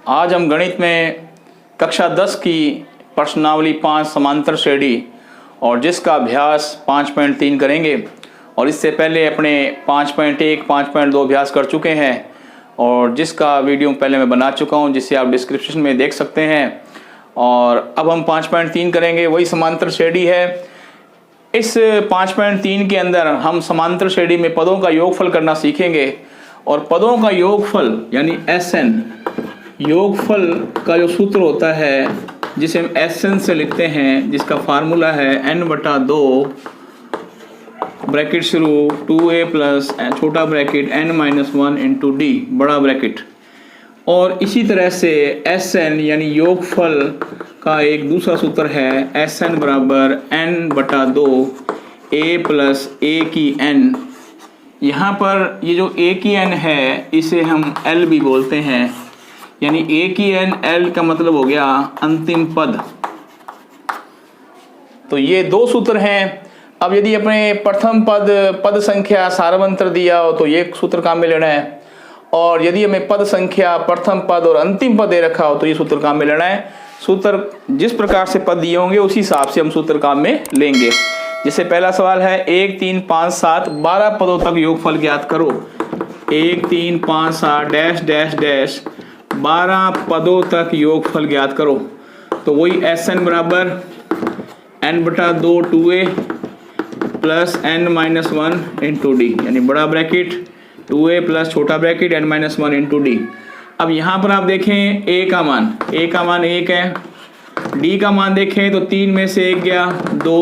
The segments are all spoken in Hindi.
आज हम गणित में कक्षा 10 की प्रश्नावली 5 समांतर श्रेणी और जिसका अभ्यास 5.3 करेंगे। और इससे पहले अपने 5.1, 5.2 अभ्यास कर चुके हैं और जिसका वीडियो पहले मैं बना चुका हूं, जिसे आप डिस्क्रिप्शन में देख सकते हैं। और अब हम 5.3 करेंगे, वही समांतर श्रेणी है। इस 5.3 के अंदर हम समांतर श्रेणी में पदों का योगफल करना सीखेंगे और पदों का योगफल यानी SN, योगफल का जो सूत्र होता है जिसे हम SN से लिखते हैं, जिसका फार्मूला है n/2 ब्रैकेट शुरू 2a प्लस छोटा ब्रैकेट n-1 इंटू d बड़ा ब्रैकेट। और इसी तरह से SN यानी योगफल का एक दूसरा सूत्र है SN बराबर n/2 a प्लस a की n। यहाँ पर ये जो a की n है इसे हम L भी बोलते हैं, यानी a की n L का मतलब हो गया अंतिम पद। तो ये दो सूत्र हैं। अब यदि अपने प्रथम पद संख्या सारवंतर दिया हो तो ये सूत्र काम में लेना है, और यदि हमें पद संख्या प्रथम पद और अंतिम पद दे रखा हो तो ये सूत्र काम में लेना है। सूत्र जिस प्रकार से पद दिए होंगे उसी हिसाब से हम सूत्र काम में लेंगे। जैसे पहला सवाल है 1 3 5 7 12 पदों तक योगफल ज्ञात करो। 1 3 5 7 डैश डैश डैश 12 पदों तक योगफल ज्ञात करो। तो वही SN बराबर n/2 2a plus n-1 into d, यानी बड़ा ब्रैकेट 2a प्लस छोटा ब्रैकेट n-1 इंटू d। अब यहाँ पर आप देखें a का मान 1 है, d का मान देखें तो 3 में से 1 गया 2,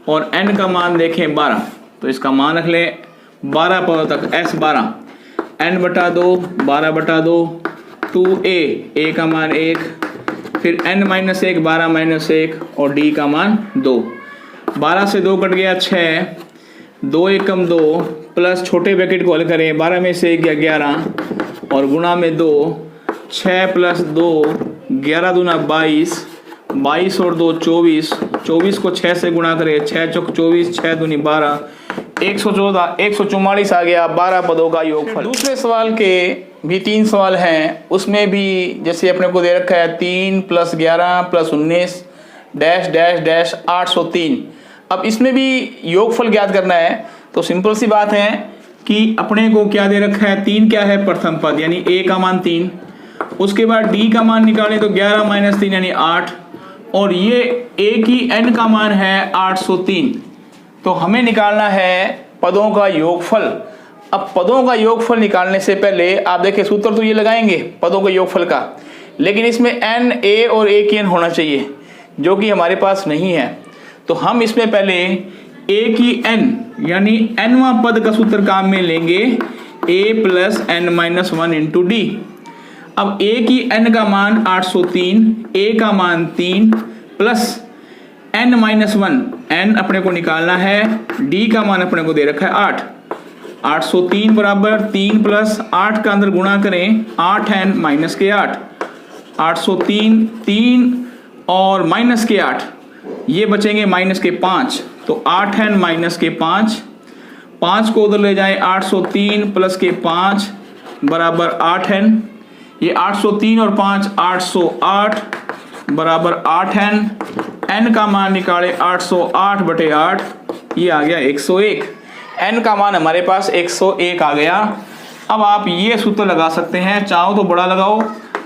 और n का मान देखें 12, तो इसका मान रख लें 12 पदों तक S12 n/2 12/2 2a का मान 1, फिर n-1 12-1 और d का मान 2। 12 से 2 कट गया 6, 2 एकम 2 प्लस छोटे ब्रैकेट को हल करें 12 में से 1 गया 11 और गुणा में 2, 6 प्लस 2 11 दूना 22, 22 और 2 24, 24 को 6 से गुणा करें 6 चौक 24, 6 दूनी 12, 114 144 आ गया 12 पदों का योगफल। दूसरे सवाल के भी 3 सवाल हैं, उसमें भी जैसे अपने को दे रखा है 3 + 11 + 19 डैश डैश डैश 803। अब इसमें भी योगफल ज्ञात करना है। तो सिंपल सी बात है कि अपने को क्या दे रखा है, 3 क्या है प्रथम पद यानी a का मान 3, उसके बाद d का मान निकालें तो 11 - 3 यानी 8, और ये a की n का मान है 803। तो हमें निकालना है पदों का योगफल। अब पदों का योगफल निकालने से पहले आप देखिए सूत्र तो ये लगाएंगे पदों के योगफल का, लेकिन इसमें n a और a की n होना चाहिए, जो कि हमारे पास नहीं है। तो हम इसमें पहले a की n यानी nवां पद का सूत्र काम में लेंगे a plus n-1 into d। अब a की n का मान 803, a का मान 3 प्लस n-1, n अपने को निकालना है, d का मान अपने को दे रखा है 8। 803 बराबर 3 प्लस 8 का अंदर गुणा करें 8n माइनस के 8, 803 3 और माइनस के 8, ये बचेंगे माइनस के 5, तो 8n माइनस के 5, 5 को उधर ले जाएं 803 प्लस के 5 बराबर 8n, ये 803 और 5 808 बराबर 8n, n का मान निकाले 808/8, ये आ गया 101। n का मान हमारे पास 101 आ गया। अब आप ये सूत्र लगा सकते हैं, चाहो तो बड़ा लगाओ,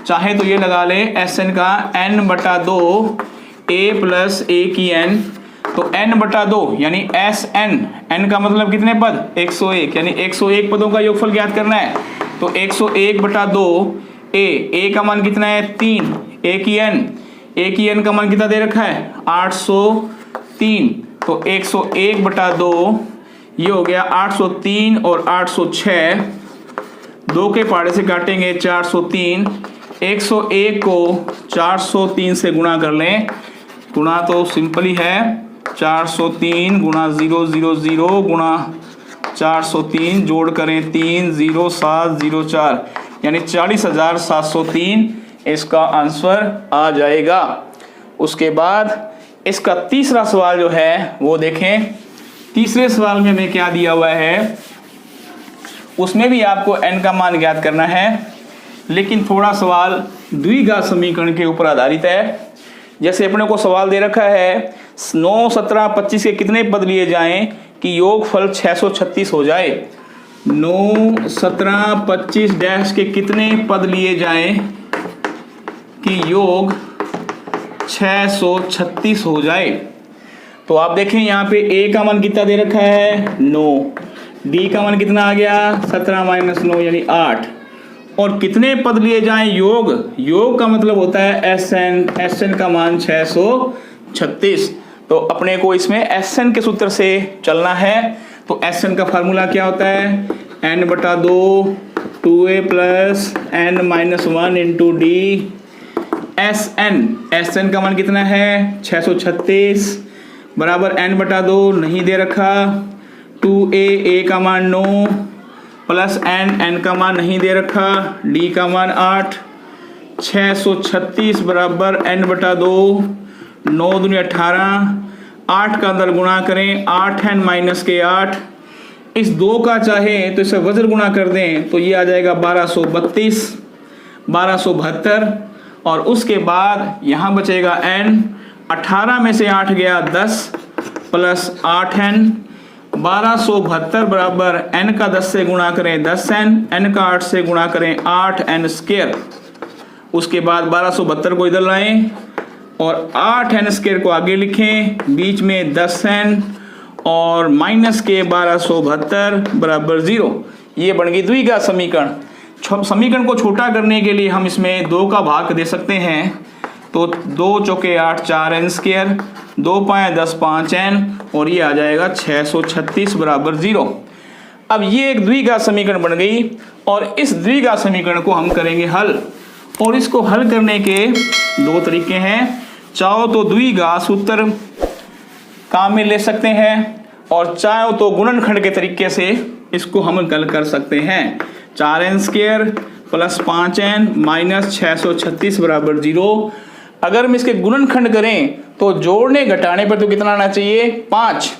चाहे तो ये लगा ले SN का n/2 a प्लस a की n। तो n/2 यानी SN, n का मतलब कितने पद 101, यानी 101 पदों का योगफल ज्ञात करना है। तो 101/2 a का मान कितना है 3, a की n का मान कितना दे रखा है 803। तो 101/2 ये हो गया 803 और 806, 2 के पाड़े से काटेंगे 403, 101 को 403 से गुणा कर लें, गुणा तो सिंपल ही है 403 गुणा 000 गुणा 403 जोड़ करें 30704, यानी 40,703 इसका आंसर आ जाएगा। उसके बाद इसका तीसरा सवाल जो है वो देखें। तीसरे सवाल में हमें क्या दिया हुआ है, उसमें भी आपको n का मान ज्ञात करना है। लेकिन थोड़ा सवाल द्विघात समीकरण के ऊपर आधारित है। जैसे अपने को सवाल दे रखा है 9, 17, 25 के कितने पद लिए जाएं कि योगफल 636 हो जाए। 9, 17, 25 डैश के कितने पद लिए जाएं कि योग 636 हो जाए। तो आप देखें यहाँ पे a का मान कितना दे रखा है 9, d का मान कितना आ गया 17 - 9 यानी 8, और कितने पद लिए जाएं योग का मतलब होता है SN का मान 636। तो अपने को इसमें SN के सूत्र से चलना है। तो SN का फार्मूला क्या होता है n/2 2a + n - 1 × d। SN का मान कितना है 636 बराबर n/2 नहीं दे रखा, 2a का मान 9 प्लस n का मान नहीं दे रखा, d का मान 8, 636 बराबर n/2, 9 दूनी 18, 8 का अंदर गुणा करें 8n - 8, इस 2 का चाहे तो इसे वज्र गुणा कर दें तो ये आ जाएगा 1232, 1272, और उसके बाद यहाँ बचेगा n, 18 में से 8 गया 10 प्लस 8n, 1272 बराबर n का 10 से गुणा करें 10n, n का 8 से गुणा करें 8n²। उसके बाद 1272 को इधर लाएं और 8n² को आगे लिखें, बीच में 10n और माइनस के 1272 बराबर 0। ये बन गई द्विघात समीकरण। समीकरण को छोटा करने के लिए हम इसमें 2 का भाग दे सकते हैं। तो 2 चौके 8 4n², 2 पाए 10 5n, और ये आ जाएगा 636 बराबर 0। अब ये एक द्विघात समीकरण बन गई और इस द्विघात समीकरण को हम करेंगे हल। और इसको हल करने के 2 तरीके हैं। चाहो तो द्विघात सूत्र काम में ले सकते हैं और चाहो तो गुणनखंड के तरीके से इसको हम हल कर सकते हैं। 4n² प्लस 5n माइनस 636 बराबर 0। अगर हम इसके गुणनखंड करें तो जोड़ने घटाने पर तो कितना आना चाहिए 5,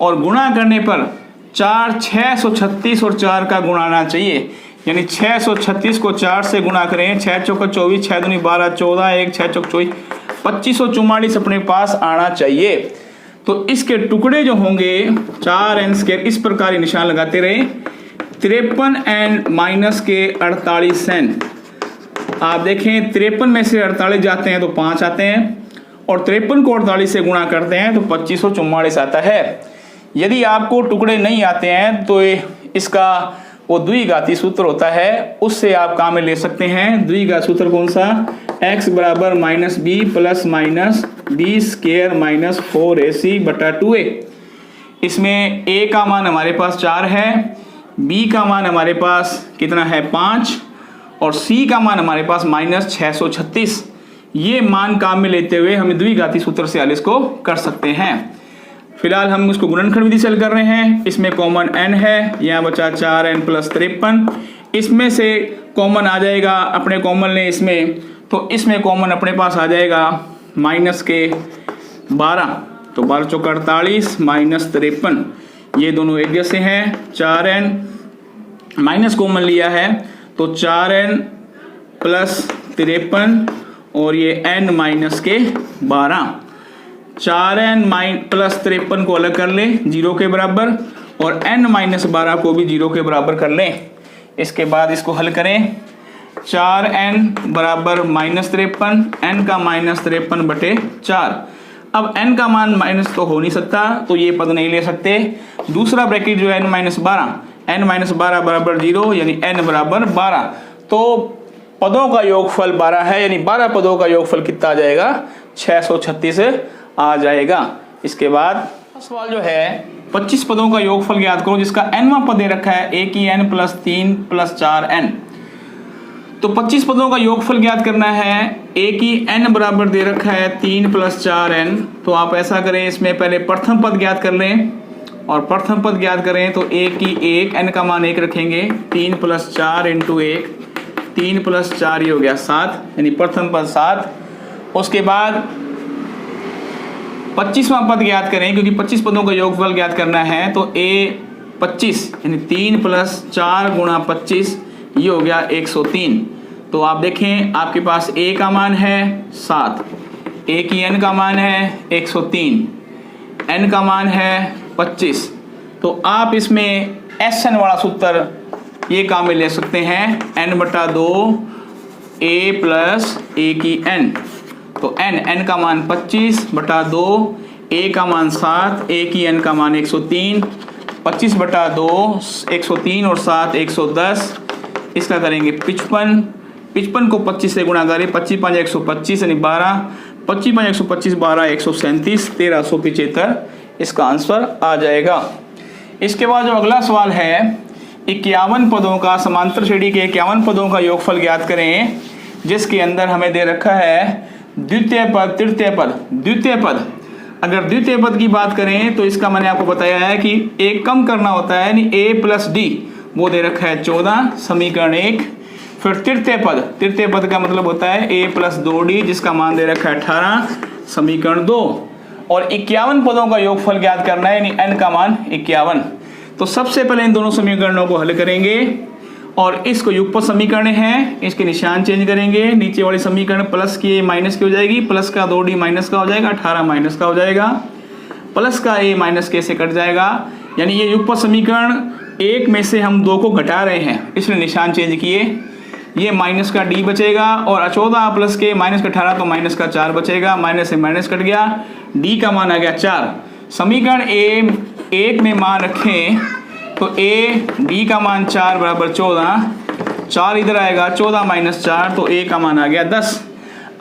और गुणा करने पर 4 636 और 4 का गुणा आना चाहिए, यानी 636 को 4 से गुणा करें, 6 चौका 24, 6 दूनी 12, 14, 1 6 चौक 24, 2544 अपने पास आना चाहिए। तो इसके टुकड़े जो होंगे 4n², इस प्रकार निशान लगाते रहे। 53n माइनस के 48n, आप देखें 53 में से 48 जाते हैं तो 5 आते हैं, और 53 को 48 से गुणा करते हैं तो 2544 आता है। यदि आपको टुकड़े नहीं आते हैं तो इसका वो द्विघाती सूत्र होता है, उससे आप काम में ले सकते हैं। द्विघात सूत्र कौन सा, x बराबर -b plus minus b² - 4ac/2a। इसमें a का मान हमारे पास 4 है, b का मान हमारे पास कितना है 5, और c का मान हमारे पास -636। ये मान काम में लेते हुए हम द्विघाती सूत्र से हल इसको कर सकते हैं। फिलहाल हम इसको गुणनखंड विधि से हल कर रहे हैं। इसमें कॉमन n है, यहाँ बचा 4n + 53, इसमें से कॉमन आ जाएगा, अपने कॉमन लें इसमें, तो इसमें कॉमन अपने पास आ जाएगा -12, तो 12 चौका 48 -53, ये दोनों एक जैसे हैं। 4n माइनस कॉमन लिया है तो 4n + 53 और ये n - 12, 4n + 53 को अलग कर लें 0 के बराबर, और n - 12 को भी 0 के बराबर कर लें। इसके बाद इसको हल करें। 4n बराबर -53, n का -53/4। अब n का मान माइनस तो हो नहीं सकता, तो ये पद नहीं ले सकते। दूसरा ब्रैकेट जो है n - 12, n - 12 बराबर 0, यानी n बराबर 12। तो पदों का योगफल 12 है, यानी 12 पदों का योगफल कितना आ जाएगा 636 आ जाएगा। इसके बाद सवाल जो है 25 पदों का योगफल ज्ञात करो जिसका nवां पद दे रखा है a की n + 3 + 4n। तो 25 पदों का योगफल ज्ञात करना है। a की n बराबर दे रखा है 3 + 4n। तो आप ऐसा करें, इसमें पहले प्रथम पद ज्ञात कर लें, और प्रथम पद ज्ञात करें तो a की 1, n का मान 1 रखेंगे, 3 + 4 × 1, 3 + 4 ये हो गया 7, यानी प्रथम पद 7। उसके बाद 25वां पद ज्ञात करें, क्योंकि 25 पदों का योगफल ज्ञात करना है। तो a 25 यानी 3 + 4 × 25 ये हो गया 103। तो आप देखें आपके पास a का मान है 7, a की n का मान है 103, n का मान है 25। तो आप इसमें Sn वाला सूत्र ये काम में ले सकते हैं n/2 a प्लस a की n। तो n का मान 25/2, a का मान 7, a की n का मान 103, 25/2 103 और 7 110, इसका करेंगे 55। 55 को 25 से गुणा करें, 25 5 125 यानी 12, 25 5 125 12 137 1375 इसका आंसर आ जाएगा। इसके बाद जो अगला सवाल है 51 पदों का, समांतर श्रेणी के 51 पदों का योगफल ज्ञात करें, जिसके अंदर हमें दे रखा है द्वितीय पद, तृतीय पद, द्वितीय पद। अगर द्वितीय पद की बात करें तो इसका मैंने आपको बताया है कि एक कम करना होता है, यानी a प्लस डी, वो दे रखा है 14, समीकरण 1। फिर तृतीय पद, तृतीय पद का मतलब होता है a प्लस 2d, जिसका मान दे रखा है 18, समीकरण 2। और 51 पदों का योगफल ज्ञात करना है, यानी n का मान 51। तो सबसे पहले इन दोनों समीकरणों को हल करेंगे और इसको युगपद समीकरण है, इसके निशान चेंज करेंगे। नीचे वाली समीकरण प्लस की a माइनस की हो जाएगी, प्लस का 2d माइनस का हो जाएगा, 18 माइनस का हो जाएगा, प्लस का a माइनस के से कट जाएगा। यानी ये युगपद समीकरण एक में से हम 2 को घटा रहे हैं, इसलिए निशान चेंज किए। ये माइनस का d बचेगा और 14 प्लस के माइनस का 18 तो माइनस का 4 बचेगा, माइनस से माइनस कट गया, d का मान आ गया 4। समीकरण a 1 में मान रखें तो a d का मान 4 बराबर 14, 4 इधर आएगा, 14 माइनस 4 तो a का मान आ गया 10।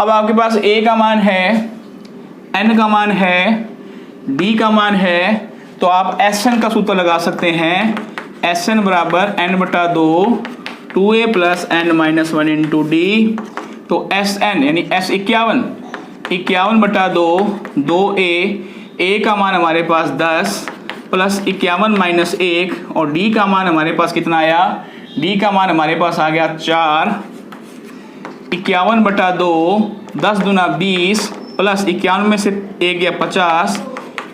अब आपके पास a का मान है, n का मान है, d का मान है, तो आप Sn का सूत्र लगा सकते हैं। Sn बराबर n/2 2a plus n minus 1 into D. तो Sn यानी S 51/2 2a का मान हमारे पास 10 प्लस 51 माइनस 1 और d का मान हमारे पास कितना आया, d का मान हमारे पास आ गया 4। 51/2 10 दूना 20 प्लस 51 में से 1 गया 50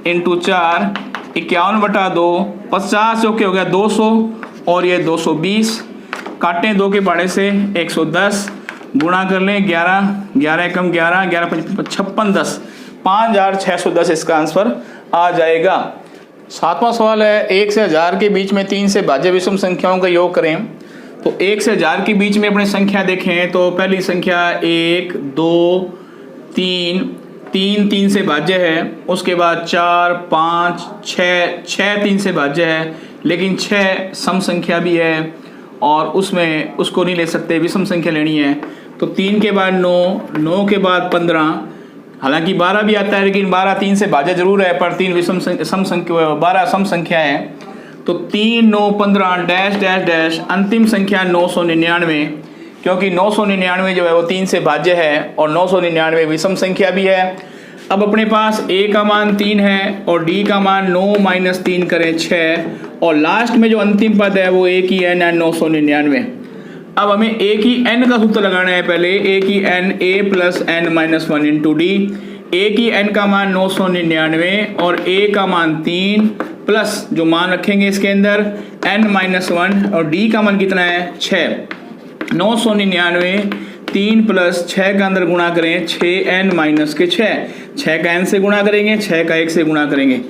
इंटू 4, 51/2 50 ओके हो गया 200 और ये 220, काटें 2 के पहाड़े से 110, गुणा कर लें 11, 11 एकम 11, 11 56 10, 5610 इसका आंसर आ जाएगा। 7वां सवाल है 1 से 1000 के बीच में 3 से भाज्य विषम संख्याओं का योग करें। तो 1 से 1000 के बीच में अपने संख्या देखें तो पहली संख्या 1 2 3, 3 से भाज्य है, उसके बाद 4 5 6 3 से भाज्य है, लेकिन 6 सम संख्या भी है और उसमें उसको नहीं ले सकते, विषम संख्या लेनी है। तो 3 के बाद 9, 9 के बाद 15, हालांकि 12 भी आता है लेकिन 12 3 से भाज्य जरूर है, पर 3 विषम सम संख्या 12 सम संख्या है। तो 3 9 15 डैश डैश डैश, अंतिम संख्या 999, क्योंकि 999 जो है वो 3 से भाज्य है और 999 विषम संख्या भी है। अब अपने पास a का मान 3 है और d का मान 9 माइनस 3 करें 6 और लास्ट में जो अंतिम पद है वो a की n है 999। अब हमें a की n का सूत्र लगाना है। पहले a की n a plus n minus 1 into D. a की n का मान 999 और a का मान 3 प्लस जो मान रखेंगे इसके अंदर n माइनस 1 और d का मान कितना है 6। 999 3 प्लस 6 का अंदर गुणा करें 6n माइनस के 6 का n से गुणा करेंगे, 6 का 1 से गुणा करेंगे।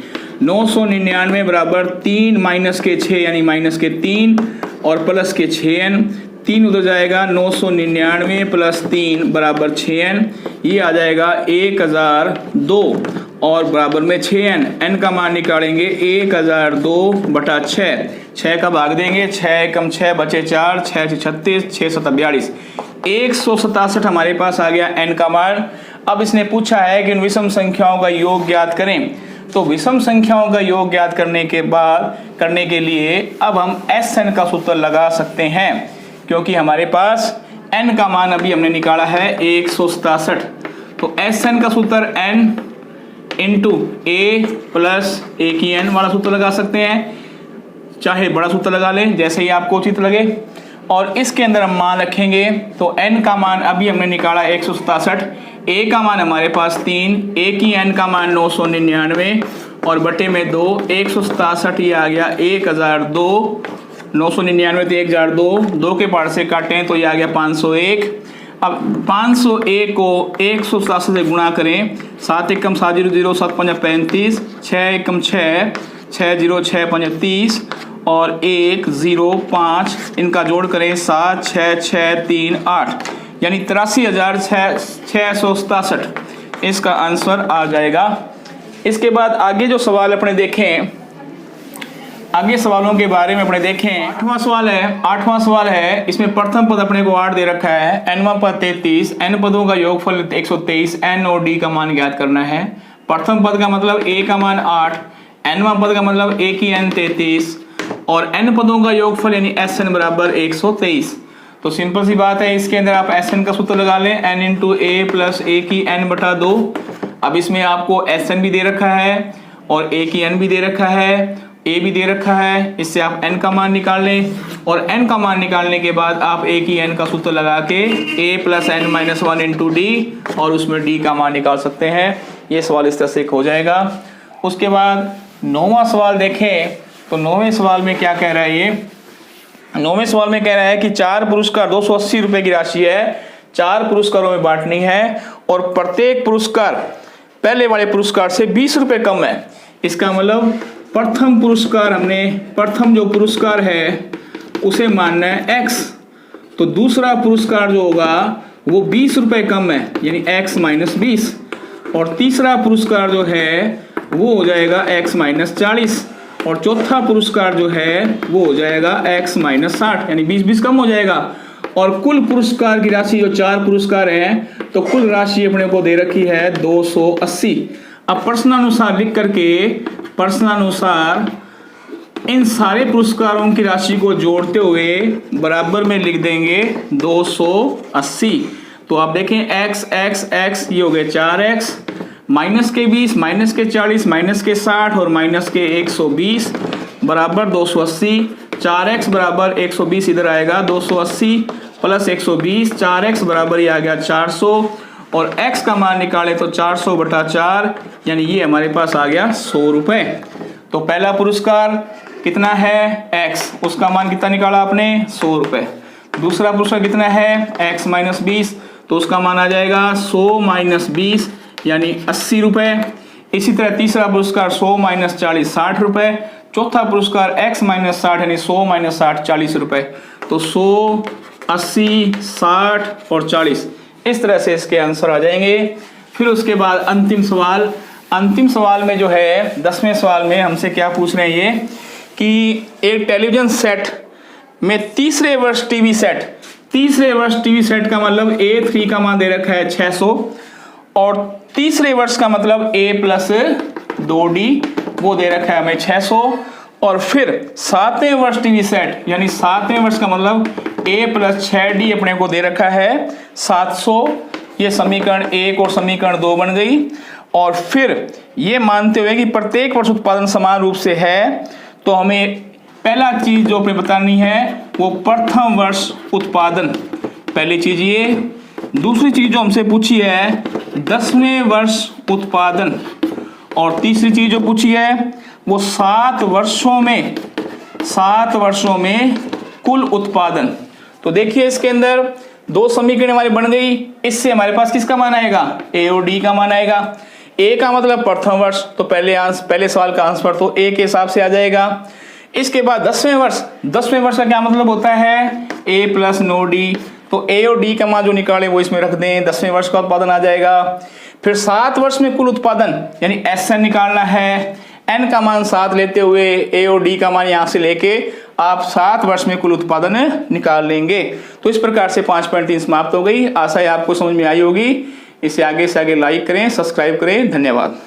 999 बराबर 3 माइनस के 6 यानी माइनस के 3 और प्लस के 6n, 3 उधर जाएगा, 999 प्लस 3 बराबर 6n, ये आ जाएगा 1002 और बराबर में 6n, n का मान निकालेंगे 1002/6, 6 का भाग देंगे, 6 एकम 6 बचे 4, 6 से 36, 6 7 42, 167 हमारे पास आ गया n का मान। अब इसने पूछा है कि इन विषम संख्याओं का योग ज्ञात करें। तो विषम संख्याओं का योग ज्ञात करने के लिए अब हम Sn का सूत्र लगा सकते हैं, क्योंकि हमारे पास n का मान अभी हमने निकाला है 167। तो Sn का सूत्र n into a plus a की n वाला सूत्र लगा सकते हैं, चाहे बड़ा सूत्र लगा लें जैसे ही आपको उचित लगे। और इसके अंदर हम मान रखेंगे तो n का मान अभी हमने निकाला 167, a का मान हमारे पास 3, a की n का मान 999 और बटे में 2, 167 ये आ गया 1002 999 तो 1002, 2 के पार्ट से काटें तो ये आ गया 501। अब 501 को 187 से गुणा करें, 7 एकम 7 0 0, 7 5 35, 6 एकम 6, 6 0 6 5 30 और 1 0 5, इनका जोड़ करें 7 6 6 3 8, यानी 83,667 इसका आंसर आ जाएगा। इसके बाद आगे जो सवाल अपने देखें, आगे सवालों के बारे में अपने देखें। आठवां सवाल है, इसमें प्रथम पद अपने को 8 दे रखा है, nवां पद 33, n पदों का योगफल 123, n और d का मान ज्ञात करना है। प्रथम पद का मतलब a का मान 8, nवां पद का मतलब a की n 33 और n पदों का योगफल यानी Sn बराबर 123। तो सिंपल सी बात है, इसके अंदर आप Sn का सूत्र लगा लें, n into a plus a की n बटा 2। अब इसमें आपको Sn भी दे रखा है और a की n भी दे रखा है, a भी दे रखा है, इससे आप n का मान निकाल लें और n का मान निकालने के बाद आप a की n का सूत्र लगा के a plus n minus 1 into D और उसमें d का मान निकाल सकते हैं। ये सवाल इस तरह से हो जाएगा। उसके बाद 9वां सवाल देखें तो 9वें सवाल में क्या कह रहा है ये, 9वें सवाल में कह रहा है कि 4 पुरस्कार 280 रुपए की राशि है, 4 पुरस्कारों में बांटनी है और प्रत्येक पुरस्कार पहले वाले पुरस्कार से 20 रुपए कम है। इसका मतलब प्रथम पुरस्कार, हमने प्रथम जो पुरस्कार है उसे मानना है x, तो दूसरा पुरस्कार जो होगा वो 20 रुपए कम है यानी x माइनस 20 और तीसरा पुरस्कार जो है वो हो जाएगा x माइनस 40 और चौथा पुरस्कार जो है वो हो जाएगा x माइनस 60 यानी 20-20 कम हो जाएगा। और कुल पुरस्कार की राशि जो 4 पुरस्कार हैं तो कुल राशि अपने को दे रखी है 280। अब प्रश्नानुसार लिख करके, प्रश्नानुसार इन सारे पुरस्कारों की राशि को जोड़ते हुए बराबर में लिख देंगे 280। तो आप देखें x x x ये हो गए 4x, माइनस के 20, माइनस के 40, माइनस के 60 और माइनस के 120 बराबर 280। 4x बराबर 120 इधर आएगा, 280 प्लस 120, 4x बराबर ये आ गया 400 और x का मान निकाले तो 400 बटा 4 यानी ये हमारे पास आ गया 100 रुपए। तो पहला पुरस्कार कितना है x, उसका मान कितना निकाला आपने 100 रुपए। दूसरा पुरस्कार कितना है x माइनस 20, तो उसका मान आ जाएगा 100 माइनस 20 यानी 80 रुपए। इसी तरह तीसरा पुरस्कार 100 माइनस 40 60 रुपए। चौथा पुरस्कार x माइनस 60 यानी 100 माइनस 60 40 रुपए। तो 100, 80, 60 और 40 इस तरह से इसके आंसर आ जाएंगे। फिर उसके बाद अंतिम सवाल, अंतिम सवाल में जो है 10वें सवाल में हमसे क्या पूछ रहे हैं ये कि एक टेलीविजन सेट में तीसरे वर्ष टीवी सेट, तीसरे वर्ष टीवी सेट का मतलब A3 का मान दे रखा है 600 और तीसरे वर्ष का मतलब A प्लस 2D वो दे रखा है हमें 600 और फिर 7वें वर्ष टीवी सेट यानी 7वें वर्ष का मतलब A प्लस 6D अपने को दे रखा है 700। ये समीकरण 1 और समीकरण 2 बन गई। और फिर ये मानते हुए कि प्रत्येक वर्ष उत्पादन समान रूप से है तो हमें पहला चीज जो हमें बतानी है वो प्रथम वर्ष उत्पादन, पहली चीज ये। दूसरी चीज जो हमसे पूछी है 10वें वर्ष उत्पादन और तीसरी चीज जो पूछी है वो 7 वर्षों में कुल उत्पादन। तो देखिए इसके अंदर 2 समीकरण हमारी बन गई। इससे हमारे पास किसका मान आएगा, A और D का मान आएगा। A का मतलब प्रथम वर्ष, तो पहले सवाल का आंसर तो A के हिसाब से आ जाएगा। इसके बाद 10वें वर्ष का क्या मतलब होता है A प्लस 9D, तो A और D का मान जो निकाले वो इसमें रख दें, 10वें वर्ष का उत्पादन आ जाएगा। फिर 7 वर्ष में कुल उत्पादन यानी Sn निकालना है, n का मान 7 लेते हुए A और D का मान यहाँ से लेके आप 7 वर्ष में कुल उत्पादन निकाल लेंगे। तो इस प्रकार से 5.3 समाप्त हो गई। आशा है आपको समझ में आई होगी। इसे आगे से आगे लाइक करें, सब्सक्राइब करें। धन्यवाद।